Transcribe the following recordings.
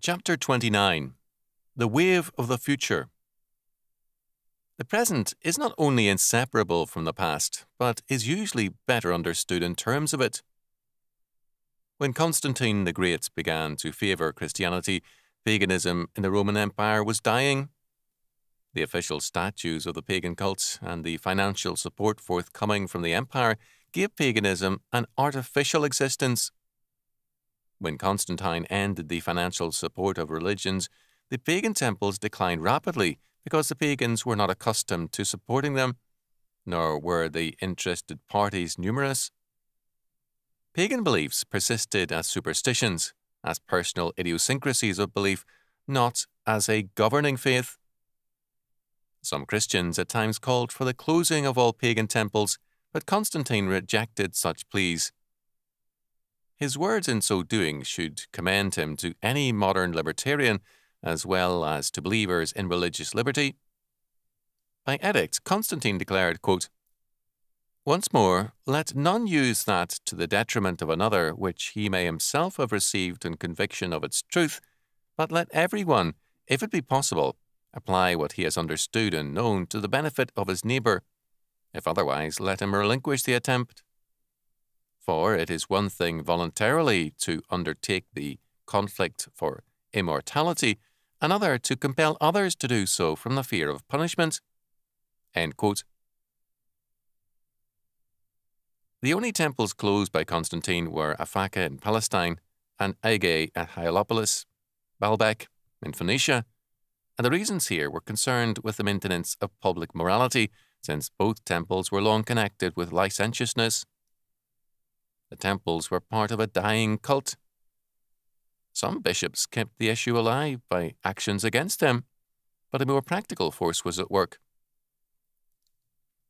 Chapter 29. The Wave of the Future. The present is not only inseparable from the past, but is usually better understood in terms of it. When Constantine the Great began to favour Christianity, paganism in the Roman Empire was dying. The official statues of the pagan cult and the financial support forthcoming from the empire gave paganism an artificial existence. When Constantine ended the financial support of religions, the pagan temples declined rapidly because the pagans were not accustomed to supporting them, nor were the interested parties numerous. Pagan beliefs persisted as superstitions, as personal idiosyncrasies of belief, not as a governing faith. Some Christians at times called for the closing of all pagan temples, but Constantine rejected such pleas. His words in so doing should commend him to any modern libertarian, as well as to believers in religious liberty. By edict, Constantine declared, quote, "Once more, let none use that to the detriment of another which he may himself have received in conviction of its truth, but let every one, if it be possible, apply what he has understood and known to the benefit of his neighbour. If otherwise, let him relinquish the attempt. For it is one thing voluntarily to undertake the conflict for immortality, another to compel others to do so from the fear of punishment." End quote. The only temples closed by Constantine were Aphaka in Palestine and Aige at Hierapolis, Baalbek in Phoenicia, and the reasons here were concerned with the maintenance of public morality, since both temples were long connected with licentiousness. The temples were part of a dying cult. Some bishops kept the issue alive by actions against them, but a more practical force was at work.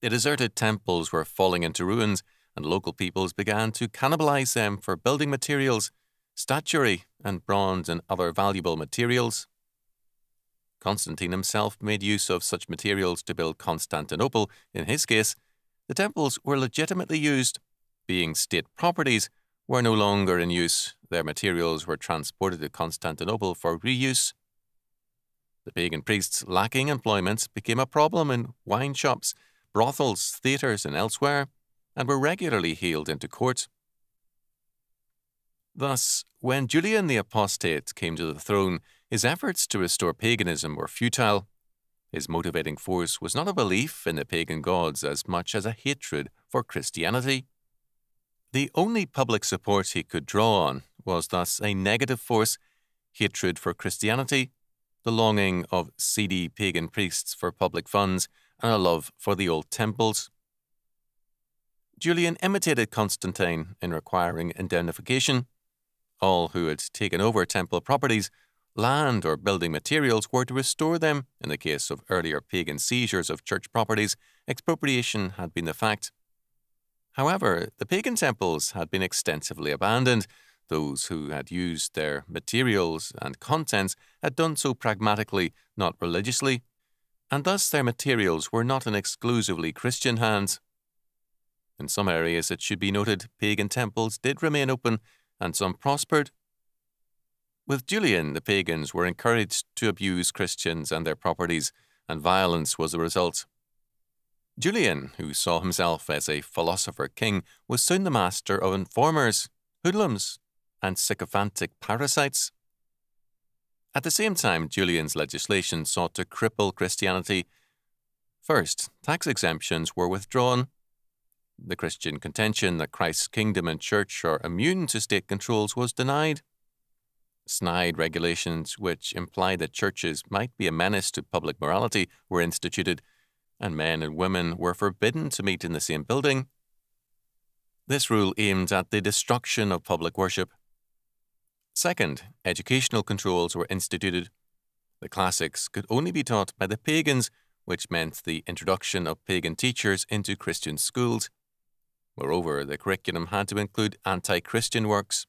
The deserted temples were falling into ruins, and local peoples began to cannibalize them for building materials, statuary, and bronze and other valuable materials. Constantine himself made use of such materials to build Constantinople. In his case, the temples were legitimately used. Being state properties, were no longer in use. Their materials were transported to Constantinople for reuse. The pagan priests lacking employment became a problem in wine shops, brothels, theatres, and elsewhere, and were regularly haled into court. Thus, when Julian the Apostate came to the throne, his efforts to restore paganism were futile. His motivating force was not a belief in the pagan gods as much as a hatred for Christianity. The only public support he could draw on was thus a negative force, hatred for Christianity, the longing of seedy pagan priests for public funds, and a love for the old temples. Julian imitated Constantine in requiring indemnification. All who had taken over temple properties, land, or building materials were to restore them. In the case of earlier pagan seizures of church properties, expropriation had been the fact. However, the pagan temples had been extensively abandoned. Those who had used their materials and contents had done so pragmatically, not religiously, and thus their materials were not in exclusively Christian hands. In some areas, it should be noted, pagan temples did remain open, and some prospered. With Julian, the pagans were encouraged to abuse Christians and their properties, and violence was the result. Julian, who saw himself as a philosopher king, was soon the master of informers, hoodlums, and sycophantic parasites. At the same time, Julian's legislation sought to cripple Christianity. First, tax exemptions were withdrawn. The Christian contention that Christ's kingdom and church are immune to state controls was denied. Snide regulations, which implied that churches might be a menace to public morality, were instituted, and men and women were forbidden to meet in the same building. This rule aimed at the destruction of public worship. Second, educational controls were instituted. The classics could only be taught by the pagans, which meant the introduction of pagan teachers into Christian schools. Moreover, the curriculum had to include anti-Christian works.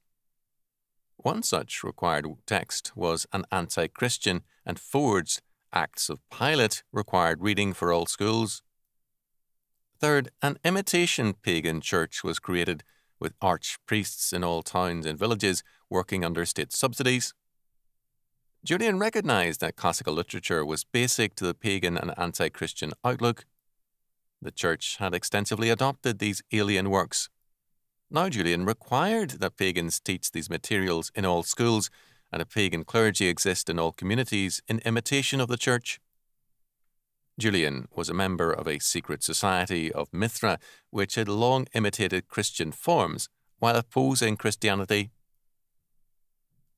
One such required text was an anti-Christian and forged Acts of Pilate required reading for all schools. Third, an imitation pagan church was created, with archpriests in all towns and villages working under state subsidies. Julian recognized that classical literature was basic to the pagan and anti-Christian outlook. The Church had extensively adopted these alien works. Now Julian required that pagans teach these materials in all schools, and a pagan clergy exist in all communities in imitation of the Church. Julian was a member of a secret society of Mithra, which had long imitated Christian forms while opposing Christianity.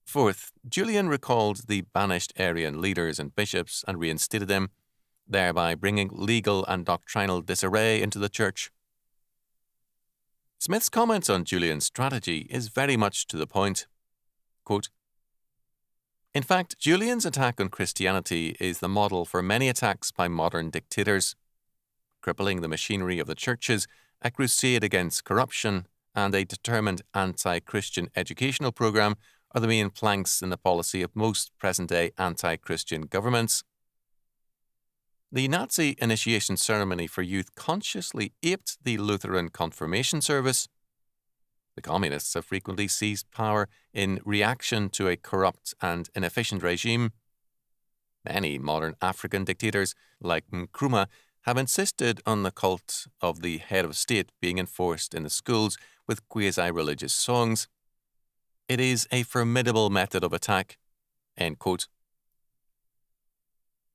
Fourth, Julian recalled the banished Arian leaders and bishops and reinstated them, thereby bringing legal and doctrinal disarray into the Church. Smith's comments on Julian's strategy is very much to the point. Quote, "In fact, Julian's attack on Christianity is the model for many attacks by modern dictators. Crippling the machinery of the churches, a crusade against corruption, and a determined anti-Christian educational program are the main planks in the policy of most present-day anti-Christian governments. The Nazi initiation ceremony for youth consciously aped the Lutheran confirmation service. The communists have frequently seized power in reaction to a corrupt and inefficient regime. Many modern African dictators, like Nkrumah, have insisted on the cult of the head of state being enforced in the schools with quasi-religious songs. It is a formidable method of attack." End quote.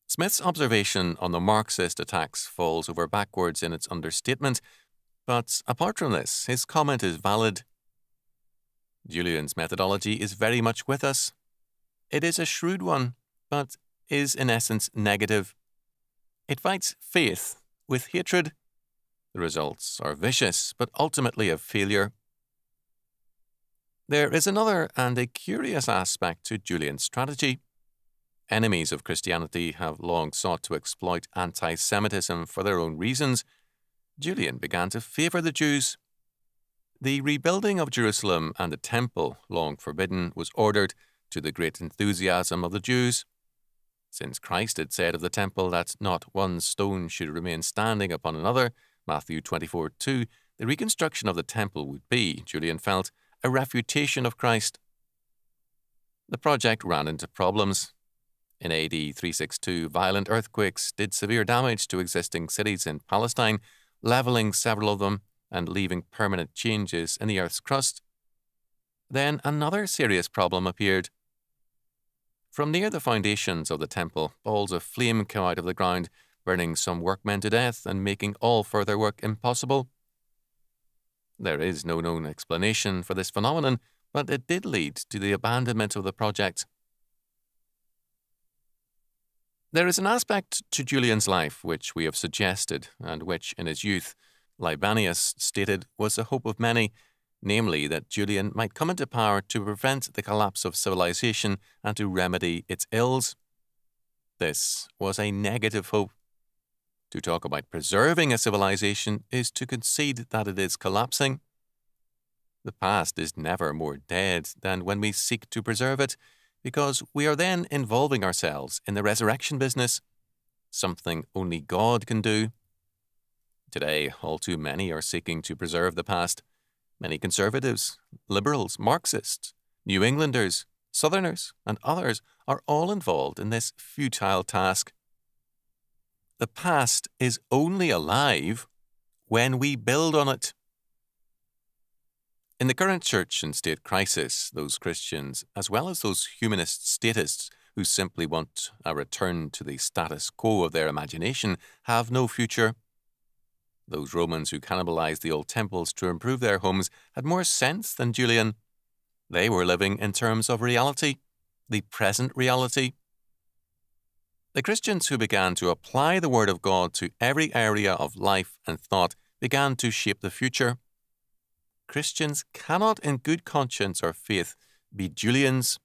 Smith's observation on the Marxist attacks falls over backwards in its understatement, but apart from this, his comment is valid. Julian's methodology is very much with us. It is a shrewd one, but is in essence negative. It fights faith with hatred. The results are vicious, but ultimately a failure. There is another and a curious aspect to Julian's strategy. Enemies of Christianity have long sought to exploit anti-Semitism for their own reasons. Julian began to favour the Jews. The rebuilding of Jerusalem and the temple, long forbidden, was ordered to the great enthusiasm of the Jews. Since Christ had said of the temple that not one stone should remain standing upon another, Matthew 24:2, the reconstruction of the temple would be, Julian felt, a refutation of Christ. The project ran into problems. In AD 362, violent earthquakes did severe damage to existing cities in Palestine, levelling several of them and leaving permanent changes in the earth's crust. Then another serious problem appeared. From near the foundations of the temple, balls of flame came out of the ground, burning some workmen to death and making all further work impossible. There is no known explanation for this phenomenon, but it did lead to the abandonment of the project. There is an aspect to Julian's life which we have suggested, and which, in his youth, Libanius stated was the hope of many, namely that Julian might come into power to prevent the collapse of civilization and to remedy its ills. This was a negative hope. To talk about preserving a civilization is to concede that it is collapsing. The past is never more dead than when we seek to preserve it, because we are then involving ourselves in the resurrection business, something only God can do. Today, all too many are seeking to preserve the past. Many conservatives, liberals, Marxists, New Englanders, Southerners, and others are all involved in this futile task. The past is only alive when we build on it. In the current church and state crisis, those Christians, as well as those humanist statists who simply want a return to the status quo of their imagination, have no future. Those Romans who cannibalized the old temples to improve their homes had more sense than Julian. They were living in terms of reality, the present reality. The Christians who began to apply the Word of God to every area of life and thought began to shape the future. Christians cannot in good conscience or faith be Julians.